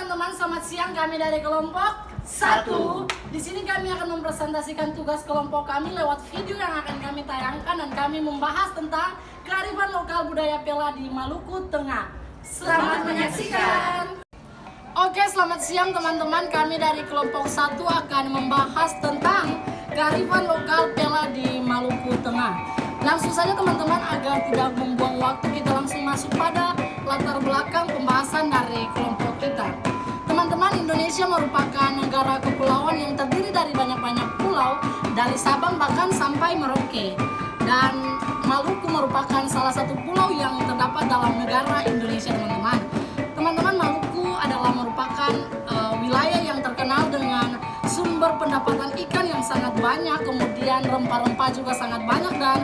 teman-teman, selamat siang. Kami dari kelompok 1. Di sini kami akan mempresentasikan tugas kelompok kami lewat video yang akan kami tayangkan, dan kami membahas tentang kearifan lokal budaya Pela di Maluku Tengah. Selamat menyaksikan. Oke, selamat siang teman-teman. Kami dari kelompok 1 akan membahas tentang kearifan lokal Pela di Maluku Tengah. Langsung saja teman-teman, agar tidak membuang waktu, kita langsung masuk pada latar belakang pembahasan dari kelompok kita. Teman-teman, Indonesia merupakan negara kepulauan yang terdiri dari banyak-banyak pulau, dari Sabang bahkan sampai Merauke. Dan Maluku merupakan salah satu pulau yang terdapat dalam negara Indonesia, teman-teman. Teman-teman, Maluku adalah merupakan wilayah yang terkenal dengan sumber pendapatan ikan yang sangat banyak, kemudian rempah-rempah juga sangat banyak, dan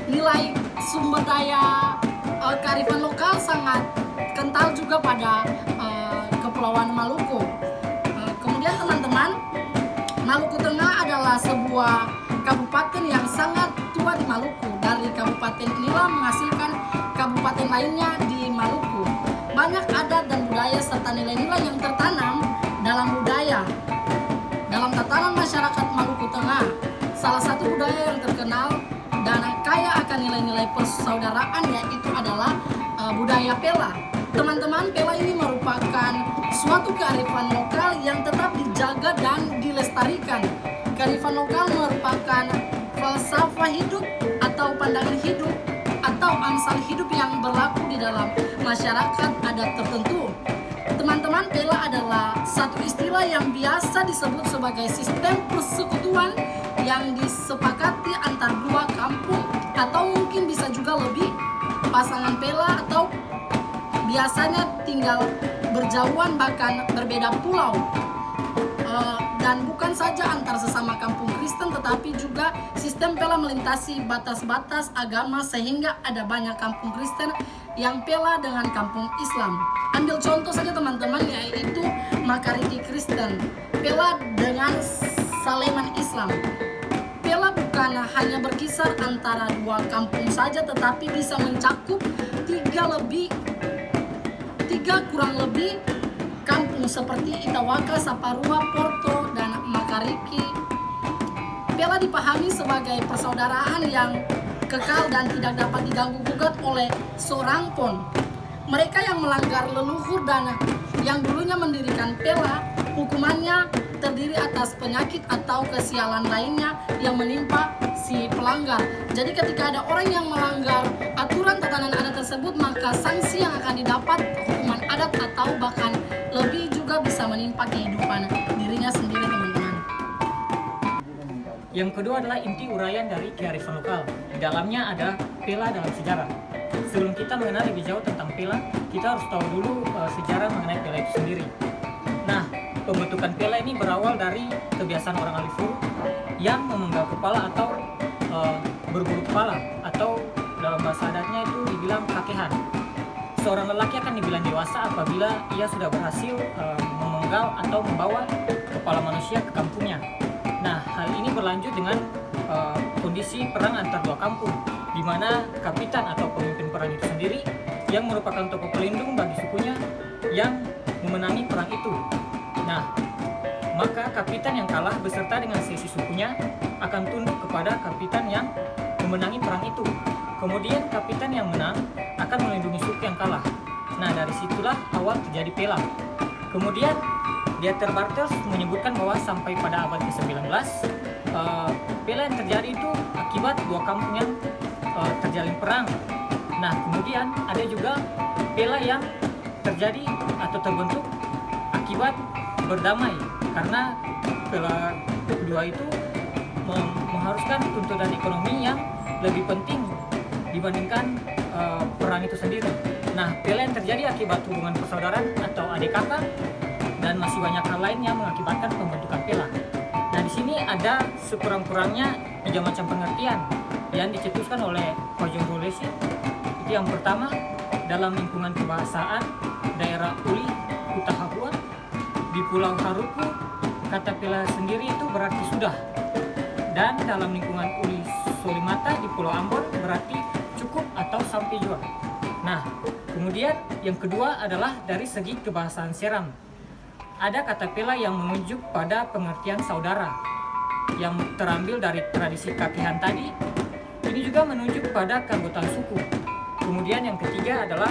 nilai sumber daya kearifan lokal sangat kental juga pada Kepulauan Maluku. Kemudian teman-teman, Maluku Tengah adalah sebuah kabupaten yang sangat tua di Maluku. Dari kabupaten inilah menghasilkan kabupaten lainnya di Maluku. Banyak adat dan budaya serta nilai-nilai yang tertanam dalam budaya, dalam tatanan masyarakat Maluku Tengah. Salah satu budaya yang terkenal dan kaya akan nilai-nilai persaudaraan yaitu adalah budaya Pela. Teman-teman, Pela ini merupakan suatu kearifan lokal yang tetap dijaga dan dilestarikan. Kearifan lokal merupakan falsafah hidup atau pandangan hidup atau amsal hidup yang berlaku di dalam masyarakat adat tertentu. Teman-teman, Pela adalah satu istilah yang biasa disebut sebagai sistem persekutuan yang disepakati antar dua kampung atau mungkin bisa juga lebih pasangan Pela, atau biasanya tinggal berjauhan bahkan berbeda pulau. Dan bukan saja antar sesama kampung Kristen, tetapi juga sistem Pela melintasi batas-batas agama sehingga ada banyak kampung Kristen yang Pela dengan kampung Islam. Ambil contoh saja teman-teman, yaitu Makariki Kristen, Pela dengan Saleman Islam. Pela bukan hanya berkisar antara dua kampung saja, tetapi bisa mencakup tiga kurang lebih kampung seperti Itawaka, Saparua, Porto, dan Makariki. Pela dipahami sebagai persaudaraan yang kekal dan tidak dapat diganggu-gugat oleh seorang pun. Mereka yang melanggar leluhur dan yang dulunya mendirikan Pela, hukumannya terdiri atas penyakit atau kesialan lainnya yang menimpa si pelanggar. Jadi ketika ada orang yang melanggar aturan tatanan adat tersebut, maka sanksi yang akan didapat hukuman adat atau bahkan lebih juga bisa menimpa kehidupan dirinya sendiri, teman-teman. Yang kedua adalah inti uraian dari kearifan lokal. Di dalamnya ada Pela dalam sejarah. Sebelum kita mengenal lebih jauh tentang Pela, kita harus tahu dulu sejarah mengenai Pela itu sendiri. Nah, pembentukan Pela ini berawal dari kebiasaan orang Alifuru yang memenggal kepala atau berburu kepala, atau dalam bahasa adatnya itu dibilang kakehan. Seorang lelaki akan dibilang dewasa apabila ia sudah berhasil memenggal atau membawa kepala manusia ke kampungnya. Nah, hal ini berlanjut dengan kondisi perang antar dua kampung, di mana kapitan atau pemimpin perang itu sendiri yang merupakan tokoh pelindung bagi sukunya yang memenangi perang itu. Nah, maka kapitan yang kalah beserta dengan seisi sukunya akan tunduk kepada kapitan yang memenangi perang itu. Kemudian kapitan yang menang akan melindungi suku yang kalah. Nah, dari situlah awal terjadi Pela. Kemudian Dieter Bartels menyebutkan bahwa sampai pada abad ke-19 Pela yang terjadi itu akibat dua kampung yang terjalin perang. Nah, kemudian ada juga Pela yang terjadi atau terbentuk akibat berdamai, karena Pela kedua itu mengharuskan tuntutan ekonomi yang lebih penting dibandingkan perang itu sendiri. Nah, Pela yang terjadi akibat hubungan persaudaraan atau adik kakak, dan masih banyak hal lain yang mengakibatkan pembentukan Pela. Nah, di sini ada sekurang-kurangnya 3 macam pengertian yang dicetuskan oleh Hojong Golesi. Itu yang pertama, dalam lingkungan kebahasaan daerah Uli Kutahapua di Pulau Haruku, kata Pela sendiri itu berarti sudah. Dan dalam lingkungan Uli Solimata di Pulau Ambon berarti cukup atau sampai jua. Nah, Kemudian yang kedua adalah dari segi kebahasaan Seram. Ada kata pela yang menunjuk pada pengertian saudara yang terambil dari tradisi kakehan tadi. Ini juga menunjuk pada keanggotaan suku. Kemudian yang ketiga adalah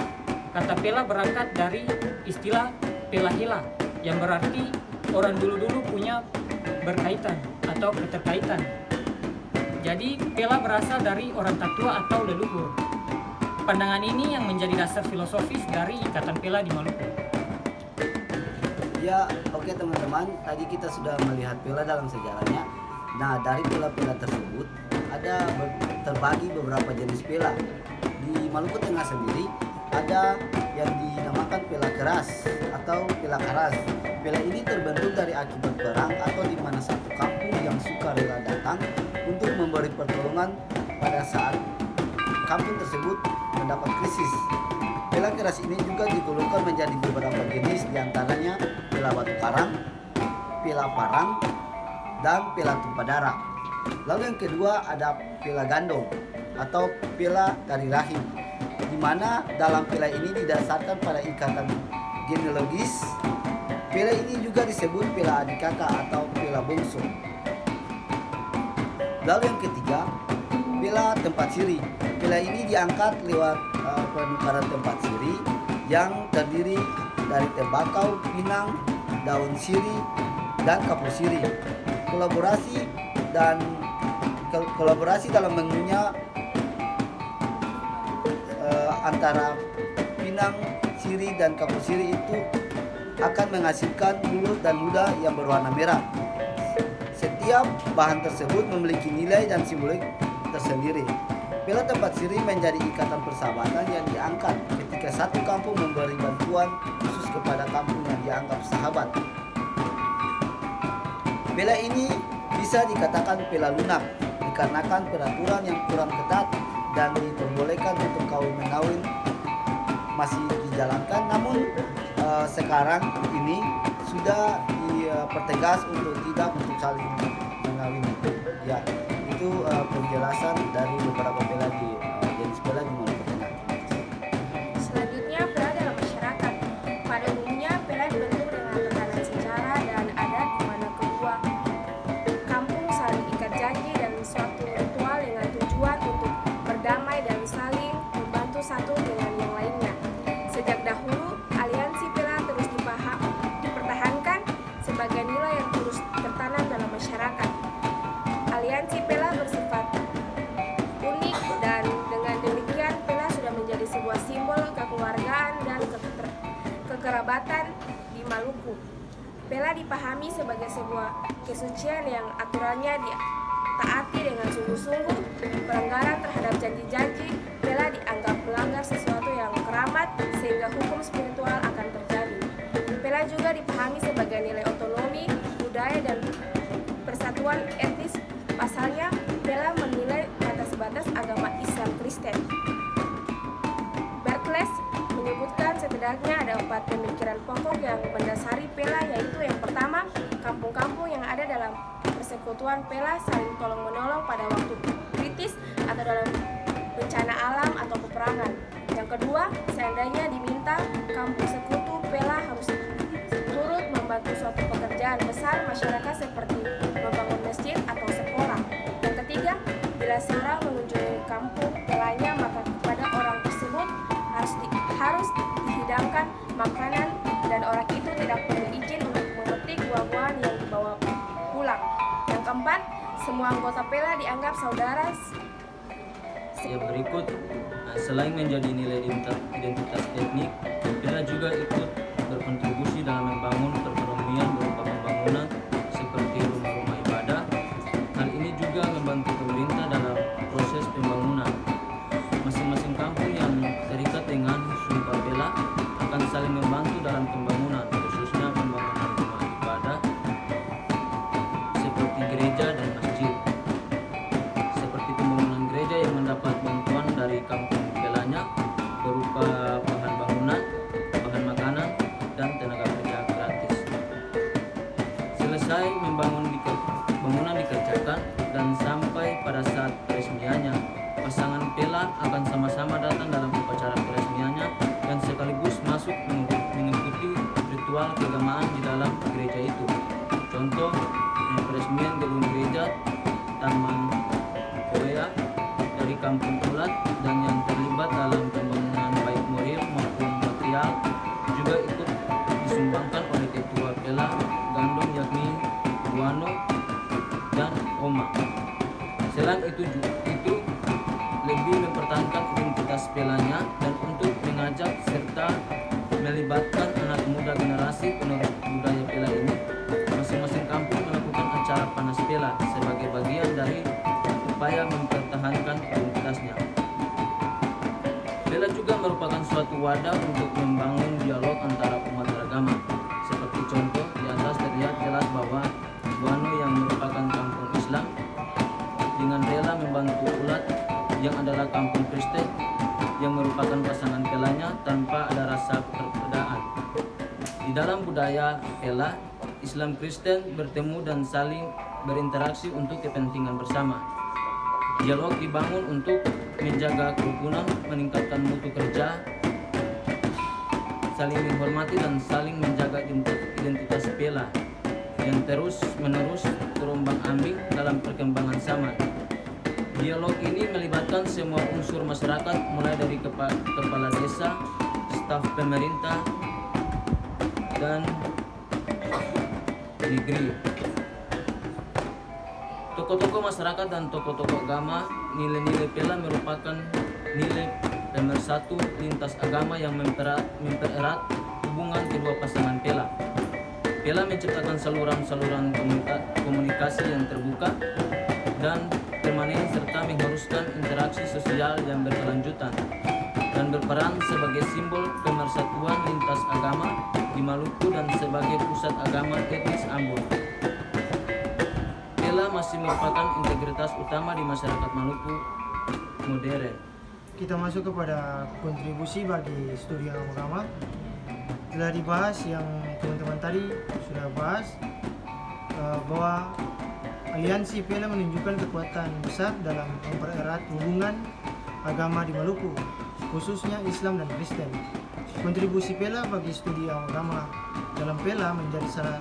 kata pela berangkat dari istilah pelahila yang berarti orang dulu-dulu punya berkaitan atau keterkaitan. Jadi pela berasal dari orang tatua atau leluhur. Pandangan ini yang menjadi dasar filosofis dari ikatan pela di Maluku. Ya, oke teman-teman, tadi kita sudah melihat pela dalam sejarahnya. Nah, dari pela-pela tersebut ada terbagi beberapa jenis pela. Di Maluku Tengah sendiri ada yang dinamakan pela keras atau pela karas. Pela ini terbentuk dari akibat perang atau di mana satu kampung yang suka rela datang untuk memberi pertolongan pada saat kampung tersebut mendapat krisis. Pela keras ini juga digolongkan menjadi beberapa jenis, diantaranya pela batu karang, pela parang, dan pela tumpah darah. Lalu yang kedua ada pela gandong atau pela dari rahim, di mana dalam pela ini didasarkan pada ikatan genealogis. Pela ini juga disebut pela adik kakak atau pela bungsu. Lalu yang ketiga, pela tempat siri. Pela ini diangkat lewat penukaran tempat siri yang terdiri dari tembakau, pinang, daun siri, dan kapur siri. Kolaborasi dalam mengunyah antara pinang, siri, dan kapur siri itu akan menghasilkan mulut dan ludah yang berwarna merah. Setiap bahan tersebut memiliki nilai dan simbolik tersendiri. Pela tempat siri menjadi ikatan persahabatan yang diangkat ketika satu kampung memberi bantuan khusus kepada kampung yang dianggap sahabat. Pela ini bisa dikatakan pela lunak dikarenakan peraturan yang kurang ketat dan diperbolehkan untuk kawin-mengawin masih dijalankan, namun sekarang ini sudah dipertegas untuk tidak untuk saling mengawin. Ya, itu penjelasan dari beberapa pela di jenis pela di Maluku Tengah. Selanjutnya, pela dalam masyarakat. Pada umumnya, pela dibentuk dengan tekanan sejarah dan adat di mana kedua kampung saling ikat janji dan suatu ritual dengan tujuan untuk berdamai dan saling membantu satu dengan yang lainnya. Sejak dahulu, aliansi pela terus dipertahankan sebagai nilai yang terus tertanam dalam masyarakat. Aliansi pela bersifat unik dan dengan demikian pela sudah menjadi sebuah simbol kekeluargaan dan kekerabatan di Maluku. Pela dipahami sebagai sebuah kesucian yang aturannya ditaati dengan sungguh-sungguh. Pelanggaran terhadap janji-janji pela dianggap melanggar sesuatu yang keramat sehingga hukum spiritual akan terjadi. Pela juga dipahami sebagai nilai otonomi, budaya, dan persatuan etnis. Pasalnya, pela menilai batas-batas agama Islam Kristen. Berkeley menyebutkan setidaknya ada 4 pemikiran pokok yang mendasari pela, yaitu yang pertama, kampung-kampung yang ada dalam persekutuan pela saling tolong-menolong pada waktu kritis atau dalam bencana alam atau peperangan. Yang kedua, seandainya diminta, kampung sekutu pela harus turut membantu suatu pekerjaan besar masyarakat seperti membangun masjid atau sekolah. Yang ketiga, bila seorang mengunjungi kampung pelanya, maka kepada orang tersebut harus dihidangkan makanan dan orang itu tidak perlu izin untuk memetik buah-buahan yang dibawa pulang. Yang keempat, semua anggota pela dianggap saudara. Yang berikut, selain menjadi nilai identitas etnik, pela juga ikut berkontribusi dalam membangun perekonomian berupa pembangunan seperti rumah-rumah ibadah. Hal ini juga membantu pemerintah dalam proses pembangunan. Masing-masing kampung yang terikat dengan sumpah pela akan saling membantu dalam pembangunan, khususnya pembangunan rumah ibadah seperti gereja dan masjid. Seperti pembangunan gereja yang mendapat bantuan dari kampung pelanya berupa bahan bangunan, bahan makanan, dan tenaga kerja gratis. Selesai bangunan dikerjakan dan sampai pada saat peresmiannya, pasangan pela akan sama-sama datang dalam upacara peresmiannya dan ritual keagamaan di dalam gereja itu. Contoh, peresmian gedung gereja, Taman Korea dari Kampung Ulat, dan yang terlibat dalam pembangunan baik moral maupun material juga ikut disumbangkan oleh ketua Pela Gandong yakni Buano dan Oma. Selain itu lebih mempertahankan identitas Pelanya dan untuk mengajak serta melibatkan anak muda generasi penerus budaya Pela ini, masing-masing kampung melakukan acara panas Pela sebagai bagian dari upaya mempertahankan identitasnya. Pela juga merupakan suatu wadah untuk membangun dialog antara umat beragama. Seperti contoh di atas terlihat jelas bahwa Buano yang merupakan kampung Islam dengan rela membantu Ulat yang adalah kampung Kristen yang merupakan pasangan Pelanya tanpa ada rasa perbedaan. Di dalam budaya Pela, Islam Kristen bertemu dan saling berinteraksi untuk kepentingan bersama. Dialog dibangun untuk menjaga kerukunan, meningkatkan mutu kerja, saling menghormati dan saling menjaga identitas Pela yang terus-menerus terombang-ambing dalam perkembangan zaman. Dialog ini melibatkan semua unsur masyarakat mulai dari kepala desa, staf pemerintah, dan negeri. Tokoh-tokoh masyarakat dan tokoh-tokoh agama, nilai-nilai Pela merupakan nilai pemersatu lintas agama yang mempererat hubungan kedua pasangan Pela. Pela menciptakan saluran-saluran komunikasi yang terbuka dan permanen serta mengharuskan interaksi sosial yang berkelanjutan dan berperan sebagai simbol pemersatuan lintas agama di Maluku dan sebagai pusat agama etnis Ambon. Pela masih merupakan integritas utama di masyarakat Maluku modern. Kita masuk kepada kontribusi bagi studi agama. Telah dibahas yang teman-teman tadi sudah bahas bahwa aliansi Pela menunjukkan kekuatan besar dalam mempererat hubungan agama di Maluku, khususnya Islam dan Kristen. Kontribusi Pela bagi studi agama dalam Pela menjadi salah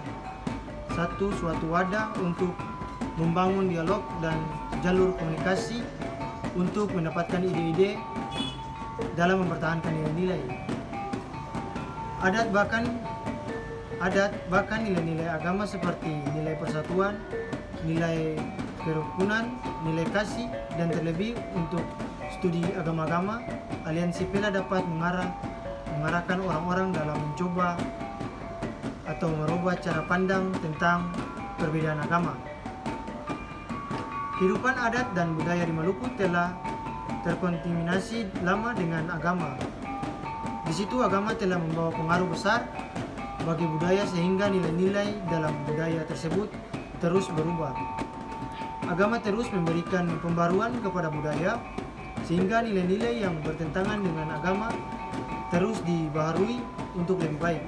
satu suatu wadah untuk membangun dialog dan jalur komunikasi untuk mendapatkan ide-ide dalam mempertahankan nilai-nilai. Adat bahkan nilai-nilai agama seperti nilai persatuan, nilai kerukunan, nilai kasih, dan terlebih untuk studi agama-agama, aliansi Pela dapat mengarahkan orang-orang dalam mencoba atau merubah cara pandang tentang perbedaan agama. Kehidupan adat dan budaya di Maluku telah terkontaminasi lama dengan agama. Di situ agama telah membawa pengaruh besar bagi budaya sehingga nilai-nilai dalam budaya tersebut terus berubah. Agama terus memberikan pembaruan kepada budaya sehingga nilai-nilai yang bertentangan dengan agama terus dibaharui untuk lebih baik.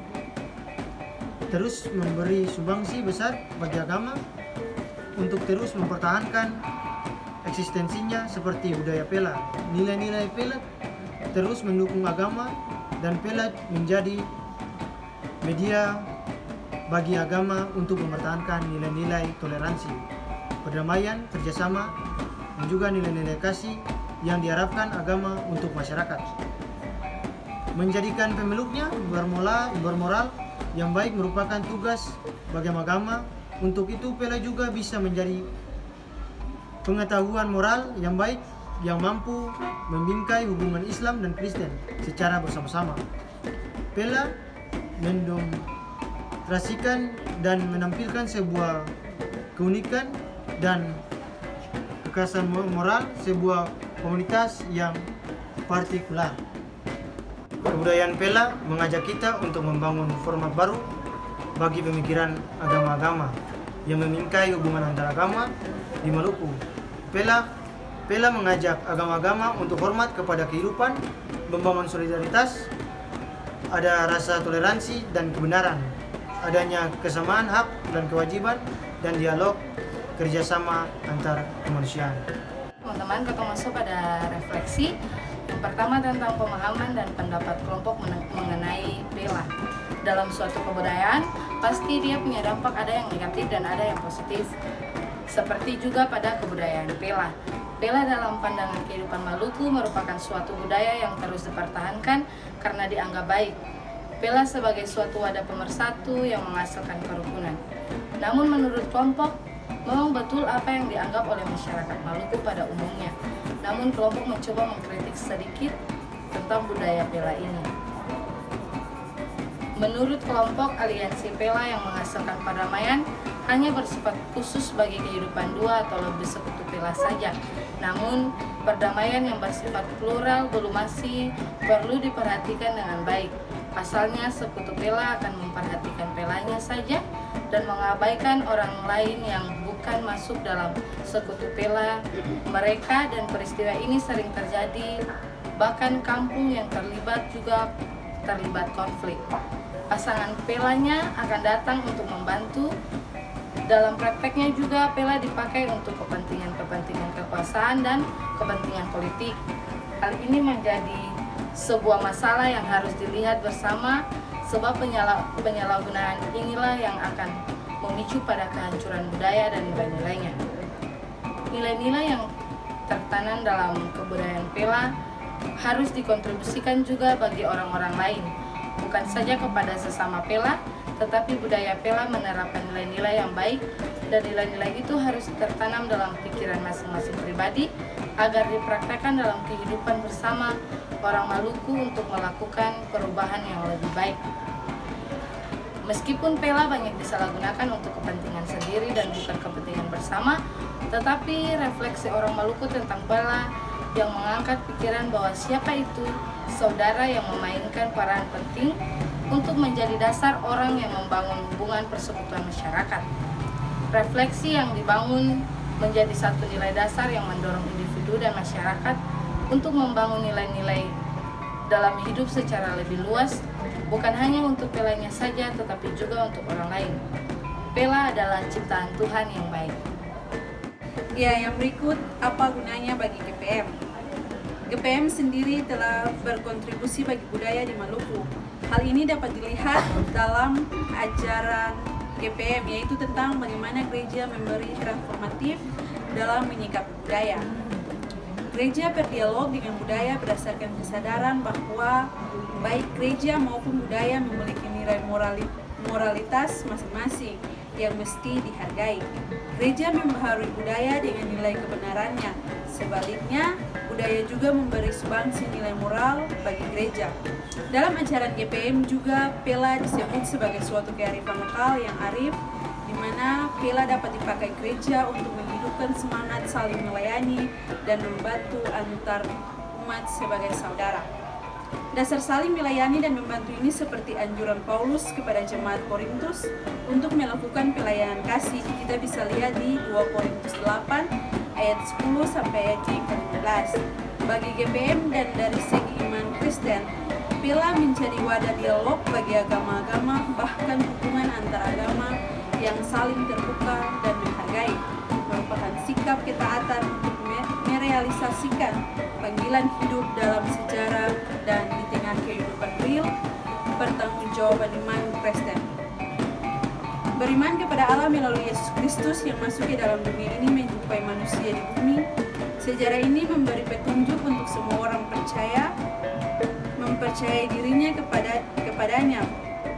Terus memberi sumbangsi besar bagi agama untuk terus mempertahankan eksistensinya seperti budaya Pela. Nilai-nilai Pela terus mendukung agama dan Pela menjadi media bagi agama untuk mempertahankan nilai-nilai toleransi, perdamaian, kerjasama, dan juga nilai-nilai kasih yang diharapkan agama untuk masyarakat. Menjadikan pemeluknya bermoral yang baik merupakan tugas bagi agama. Untuk itu Pela juga bisa menjadi pengetahuan moral yang baik yang mampu membingkai hubungan Islam dan Kristen secara bersama-sama. Pela mendemonstrasikan dan menampilkan sebuah keunikan dan kekhasan moral sebuah komunitas yang partikular. Kebudayaan Pela mengajak kita untuk membangun format baru bagi pemikiran agama-agama yang membingkai hubungan antara agama di Maluku. Pela mengajak agama-agama untuk hormat kepada kehidupan, membangun solidaritas, ada rasa toleransi dan kebenaran, adanya kesamaan hak dan kewajiban, dan dialog kerjasama antar kemanusiaan. Teman-teman, kita masuk pada refleksi. Yang pertama tentang pemahaman dan pendapat kelompok mengenai Pela. Dalam suatu kebudayaan, pasti dia punya dampak, ada yang negatif dan ada yang positif. Seperti juga pada kebudayaan Pela. Pela dalam pandangan kehidupan Maluku merupakan suatu budaya yang terus dipertahankan karena dianggap baik. Pela sebagai suatu wadah pemersatu yang menghasilkan kerukunan. Namun menurut kelompok, memang betul apa yang dianggap oleh masyarakat Maluku pada umumnya. Namun kelompok mencoba mengkritik sedikit tentang budaya Pela ini. Menurut kelompok, aliansi Pela yang menghasilkan perdamaian hanya bersifat khusus bagi kehidupan dua atau lebih sekutu Pela saja. Namun, perdamaian yang bersifat plural dulu masih perlu diperhatikan dengan baik. Pasalnya, sekutu Pela akan memperhatikan Pelanya saja dan mengabaikan orang lain yang bukan masuk dalam sekutu Pela mereka, dan peristiwa ini sering terjadi. Bahkan kampung yang terlibat juga terlibat konflik. Pasangan Pelanya akan datang untuk membantu. Dalam prakteknya juga Pela dipakai untuk kepentingan kekuasaan dan kepentingan politik. Hal ini menjadi sebuah masalah yang harus dilihat bersama, sebab penyalahgunaan inilah yang akan memicu pada kehancuran budaya dan nilai-nilainya. Nilai-nilai yang tertanam dalam kebudayaan Pela harus dikontribusikan juga bagi orang-orang lain, bukan saja kepada sesama Pela, tetapi budaya Pela menerapkan nilai-nilai yang baik, dan nilai-nilai itu harus tertanam dalam pikiran masing-masing pribadi agar dipraktekkan dalam kehidupan bersama orang Maluku untuk melakukan perubahan yang lebih baik. Meskipun Pela banyak disalahgunakan untuk kepentingan sendiri dan bukan kepentingan bersama, tetapi refleksi orang Maluku tentang Pela yang mengangkat pikiran bahwa siapa itu saudara yang memainkan peran penting untuk menjadi dasar orang yang membangun hubungan persekutuan masyarakat. Refleksi yang dibangun menjadi satu nilai dasar yang mendorong individu dan masyarakat untuk membangun nilai-nilai dalam hidup secara lebih luas, bukan hanya untuk Pelanya saja, tetapi juga untuk orang lain. Pela adalah ciptaan Tuhan yang baik. Ya, yang berikut apa gunanya bagi GPM? GPM sendiri telah berkontribusi bagi budaya di Maluku. Hal ini dapat dilihat dalam ajaran GPM, yaitu tentang bagaimana gereja memberi transformatif dalam menyikapi budaya. Gereja berdialog dengan budaya berdasarkan kesadaran bahwa baik gereja maupun budaya memiliki nilai moralitas masing-masing yang mesti dihargai. Gereja membaharui budaya dengan nilai kebenarannya. Sebaliknya, budaya juga memberi sumbangsi nilai moral bagi gereja. Dalam ajaran GPM juga Pela disebut sebagai suatu kearifan lokal yang arif, di mana Pela dapat dipakai gereja untuk menghidupkan semangat saling melayani dan membantu antar umat sebagai saudara. Dasar saling melayani dan membantu ini seperti anjuran Paulus kepada jemaat Korintus untuk melakukan pelayanan kasih. Kita bisa lihat di 2 Korintus 8 ayat 10 sampai ayat yang ke-15. Bagi GPM dan dari segi iman Kristen, Pela menjadi wadah dialog bagi agama-agama, bahkan hubungan antar agama yang saling terbuka dan menghargai, merupakan sikap ketaatan untuk merealisasikan panggilan hidup dalam sejarah dan di tengah kehidupan real, pertanggungjawaban iman Kristen. Beriman kepada Allah melalui Yesus Kristus yang masuk ke dalam dunia ini menjumpai manusia di bumi. Sejarah ini memberi petunjuk untuk semua orang percaya, mempercayai dirinya kepadanya,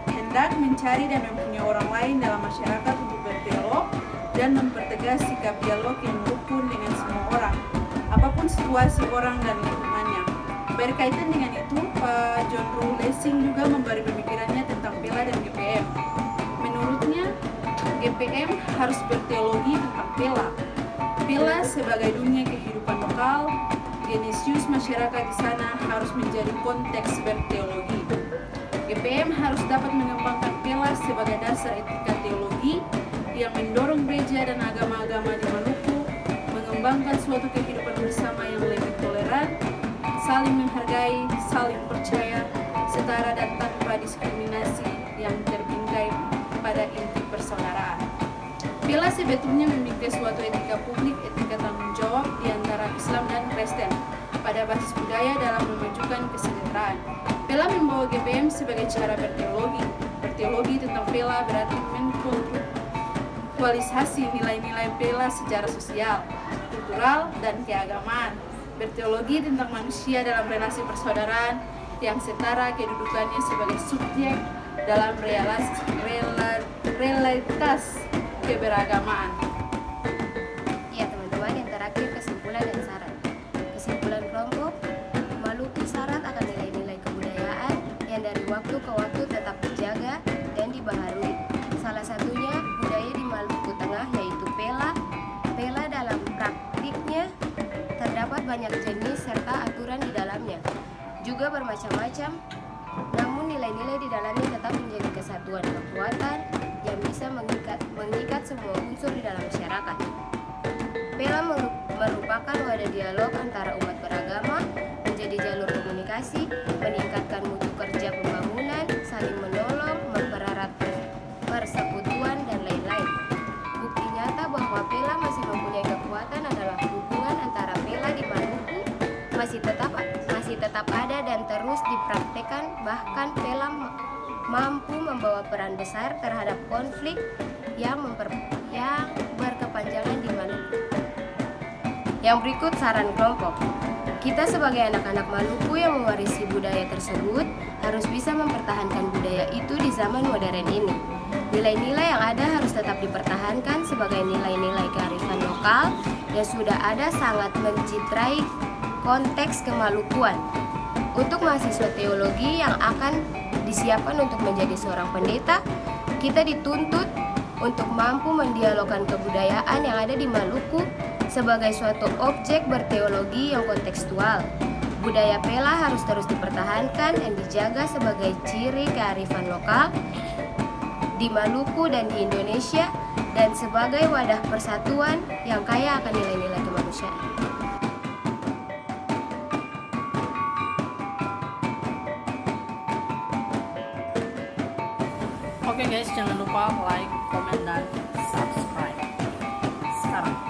hendak mencari dan mempunyai orang lain dalam masyarakat untuk berdialog dan mempertegas sikap dialog yang rukun dengan semua orang, apapun situasi orang dan lingkungannya. Berkaitan dengan itu, Pak John Rule Lessing juga memberi pemikirannya tentang Pela dan GPM. Menurutnya, GPM harus berteologi tentang Pela. Pela sebagai dunia kehidupan lokal, genesius masyarakat di sana harus menjadi konteks berteologi. GPM harus dapat mengembangkan Pela sebagai dasar etika teologi yang mendorong gereja dan agama-agama di Maluku mengembangkan suatu kehidupan bersama yang lebih toleran, saling menghargai, saling percaya, setara dan tanpa diskriminasi yang terbingkai pada inti persaudaraan. Pela sebetulnya memiliki suatu etika publik, etika tanggung jawab di antara Islam dan Kristen. pada basis budaya dalam memajukan kesejahteraan. Pela membawa GPM sebagai cara berteologi. Berteologi tentang Pela berarti mengaktualisasi nilai-nilai Pela secara sosial, kultural, dan keagamaan. Berteologi tentang manusia dalam relasi persaudaraan yang setara kedudukannya sebagai subjek dalam realitas keberagaman. Ya teman-teman, yang terakhir kesimpulan dan saran. Kesimpulan kelompok, Maluku syarat akan nilai-nilai kebudayaan yang dari waktu ke waktu tetap dijaga dan dibaharui. Salah satunya budaya di Maluku Tengah yaitu Pela. Pela dalam praktiknya terdapat banyak jenis serta aturan di dalamnya. Juga bermacam-macam, namun nilai-nilai di dalamnya tetap menjadi kesatuan kekuatan yang bisa mengikat semua unsur di dalam masyarakat. Pela merupakan wadah dialog antara umat beragama, menjadi jalur komunikasi, meningkatkan mutu kerja pembangunan, saling menolong, mempererat persekutuan, dan lain-lain. Bukti nyata bahwa Pela masih mempunyai kekuatan adalah hubungan antara Pela di Maluku masih tetap ada dan terus dipraktekkan, bahkan Pela mampu membawa peran besar terhadap konflik yang berkepanjangan di Maluku. Yang berikut saran kelompok. Kita sebagai anak-anak Maluku yang mewarisi budaya tersebut harus bisa mempertahankan budaya itu di zaman modern ini. Nilai-nilai yang ada harus tetap dipertahankan sebagai nilai-nilai kearifan lokal yang sudah ada sangat mencitrai konteks kemalukuan. Untuk mahasiswa teologi yang akan disiapkan untuk menjadi seorang pendeta, kita dituntut untuk mampu mendialogkan kebudayaan yang ada di Maluku sebagai suatu objek berteologi yang kontekstual. Budaya Pela harus terus dipertahankan dan dijaga sebagai ciri kearifan lokal di Maluku dan di Indonesia, dan sebagai wadah persatuan yang kaya akan nilai-nilai kemanusiaan. Oke guys, jangan lupa like, komen, dan subscribe sekarang.